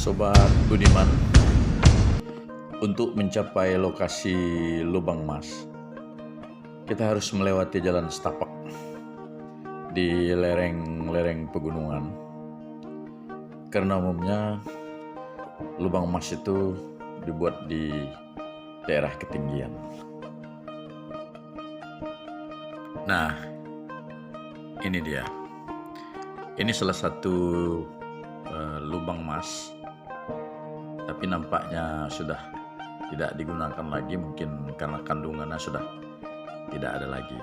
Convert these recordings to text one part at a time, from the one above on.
Sobat Budiman, untuk mencapai lokasi lubang emas, kita harus melewati jalan setapak di lereng-lereng pegunungan. Karena umumnya lubang emas itu dibuat di daerah ketinggian. Nah, ini dia. Ini salah satu lubang emas, tapi nampaknya sudah tidak digunakan lagi, mungkin karena kandungannya sudah tidak ada lagi.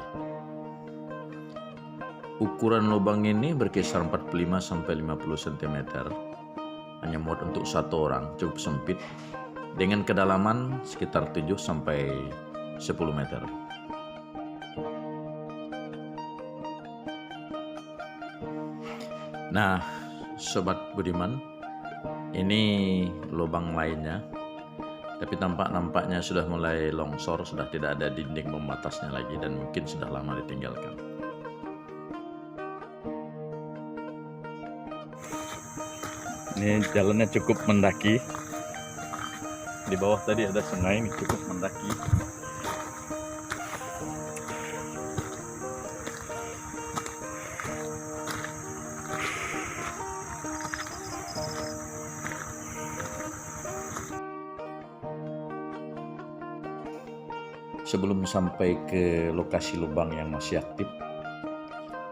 Ukuran lubang ini berkisar 45-50 cm, hanya muat untuk satu orang, cukup sempit, dengan kedalaman sekitar 7-10 meter. Nah, Sobat Budiman, ini lubang lainnya, tapi nampaknya sudah mulai longsor, sudah tidak ada dinding membatasnya lagi, dan mungkin sudah lama ditinggalkan. Ini jalannya cukup mendaki. Di bawah tadi ada sungai, ini cukup mendaki. Sebelum sampai ke lokasi lubang yang masih aktif,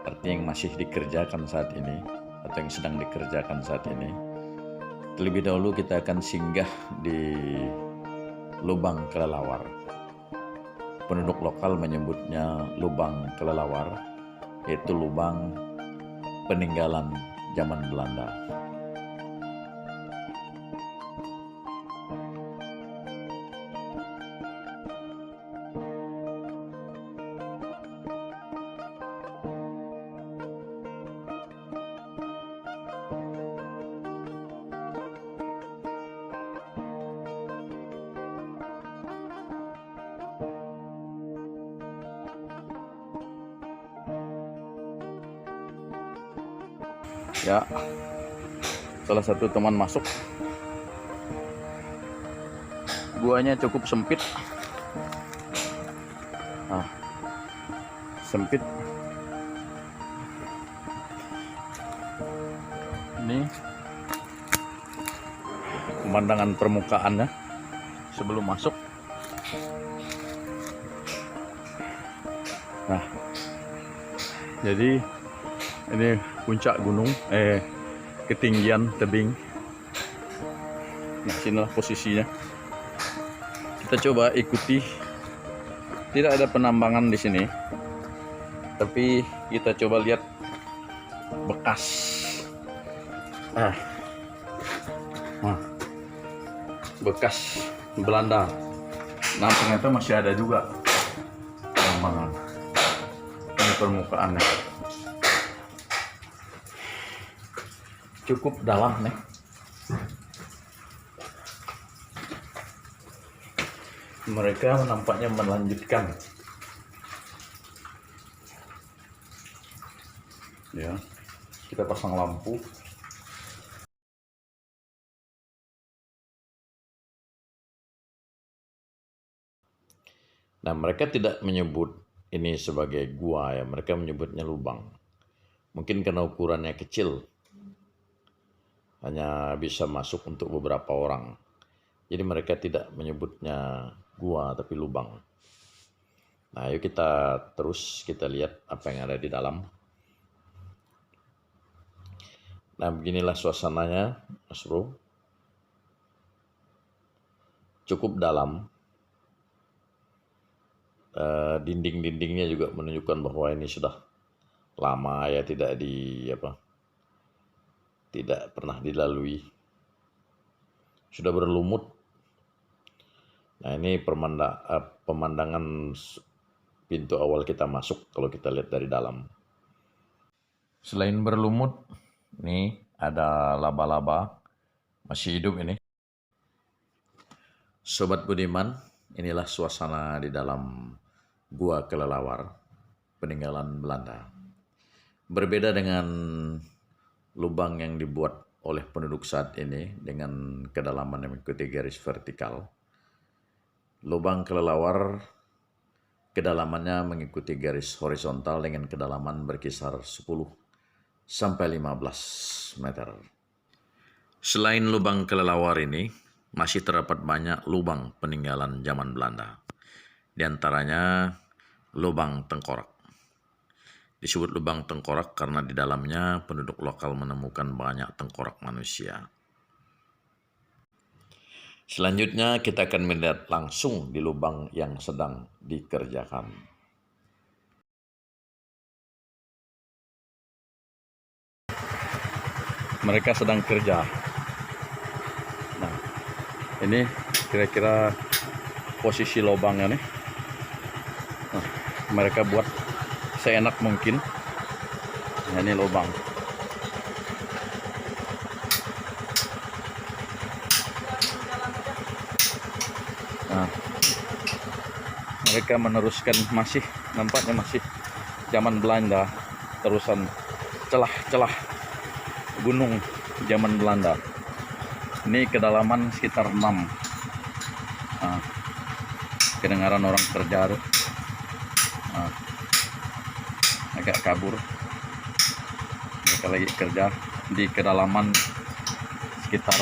artinya yang masih dikerjakan saat ini atau yang sedang dikerjakan saat ini, terlebih dahulu kita akan singgah di lubang kelelawar. Penduduk lokal menyebutnya lubang kelelawar, yaitu lubang peninggalan zaman Belanda. Ya, salah satu teman masuk. Guanya cukup sempit. Sempit. Ini pemandangan permukaannya sebelum masuk. Nah, jadi ini puncak gunung, ketinggian tebing. Nah, sinilah posisinya. Kita coba ikuti. Tidak ada penambangan di sini, tapi kita coba lihat bekas. Bekas Belanda. Nah, ternyata masih ada juga penambangan. Ini permukaannya. Cukup dalam nih. Mereka nampaknya melanjutkan. Ya, kita pasang lampu. Nah, mereka tidak menyebut ini sebagai gua ya, mereka menyebutnya lubang. Mungkin karena ukurannya kecil, hanya bisa masuk untuk beberapa orang. Jadi mereka tidak menyebutnya gua tapi lubang. Nah, yuk kita lihat apa yang ada di dalam. Nah, beginilah suasananya, Mas Bro. Cukup dalam. Dinding-dindingnya juga menunjukkan bahwa ini sudah lama ya, tidak pernah dilalui. Sudah berlumut. Nah, ini pemandangan pintu awal kita masuk kalau kita lihat dari dalam. Selain berlumut, nih ada laba-laba masih hidup ini. Sobat Budiman, inilah suasana di dalam Gua Kelelawar, peninggalan Belanda. Berbeda dengan lubang yang dibuat oleh penduduk saat ini dengan kedalaman yang mengikuti garis vertikal. Lubang kelelawar kedalamannya mengikuti garis horizontal dengan kedalaman berkisar 10 sampai 15 meter. Selain lubang kelelawar ini, masih terdapat banyak lubang peninggalan zaman Belanda. Di antaranya lubang tengkorak. Disebut lubang tengkorak karena di dalamnya penduduk lokal menemukan banyak tengkorak manusia. Selanjutnya kita akan melihat langsung di lubang yang sedang dikerjakan. Mereka sedang kerja. Nah, ini kira-kira posisi lubangnya nih. Nah, mereka buat seenak mungkin. Nah, ini lubang. Nah, mereka meneruskan, masih nampaknya masih zaman Belanda, terusan celah-celah gunung zaman Belanda. Ini kedalaman sekitar 6. Nah, kedengaran orang kerja tuh. Nah, agak kabur. Mereka lagi kerja di kedalaman sekitar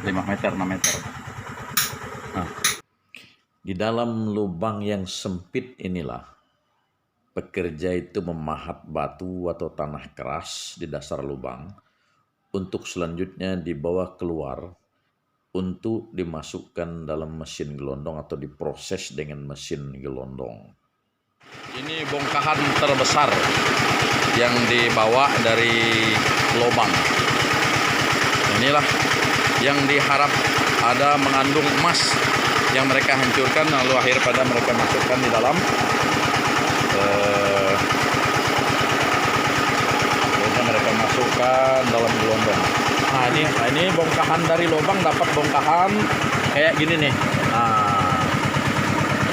5 meter, 6 meter. Nah, di dalam lubang yang sempit inilah pekerja itu memahat batu atau tanah keras di dasar lubang untuk selanjutnya dibawa keluar untuk dimasukkan dalam mesin gelondong atau diproses dengan mesin gelondong. Ini bongkahan terbesar yang dibawa dari lubang. Inilah yang diharap ada mengandung emas yang mereka hancurkan, lalu akhir pada mereka masukkan di dalam mereka masukkan dalam gelondong. Nah, ini bongkahan dari lubang, dapat bongkahan kayak gini nih. Nah,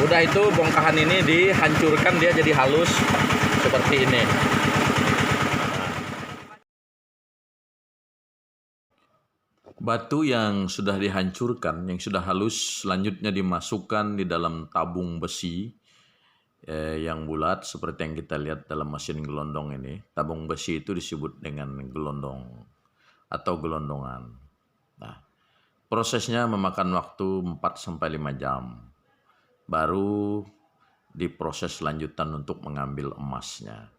udah itu bongkahan ini dihancurkan, dia jadi halus seperti ini. Batu yang sudah dihancurkan, yang sudah halus, selanjutnya dimasukkan di dalam tabung besi yang bulat seperti yang kita lihat dalam mesin gelondong ini. Tabung besi itu disebut dengan gelondong atau gelondongan. Nah, prosesnya memakan waktu 4-5 jam. Baru diproses lanjutan untuk mengambil emasnya.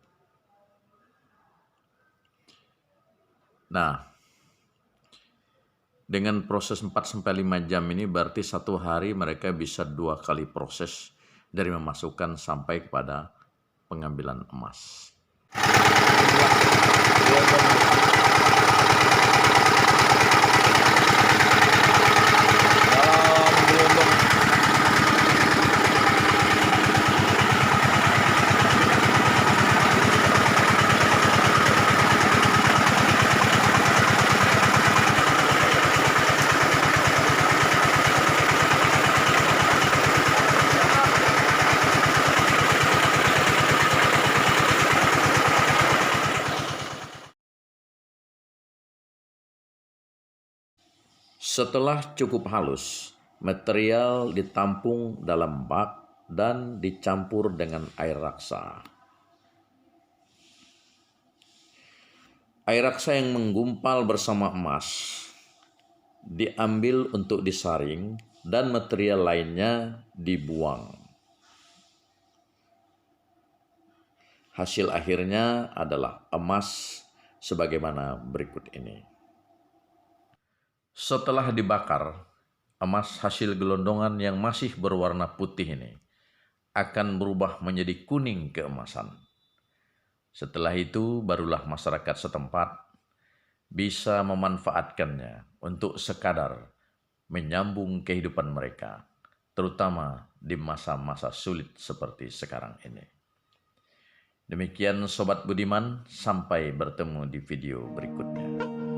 Nah, dengan proses 4-5 jam ini berarti 1 hari mereka bisa 2 kali proses dari memasukkan sampai kepada pengambilan emas. Setelah cukup halus, material ditampung dalam bak dan dicampur dengan air raksa. Air raksa yang menggumpal bersama emas diambil untuk disaring dan material lainnya dibuang. Hasil akhirnya adalah emas sebagaimana berikut ini. Setelah dibakar, emas hasil gelondongan yang masih berwarna putih ini akan berubah menjadi kuning keemasan. Setelah itu barulah masyarakat setempat bisa memanfaatkannya untuk sekadar menyambung kehidupan mereka, terutama di masa-masa sulit seperti sekarang ini. Demikian Sobat Budiman, sampai bertemu di video berikutnya.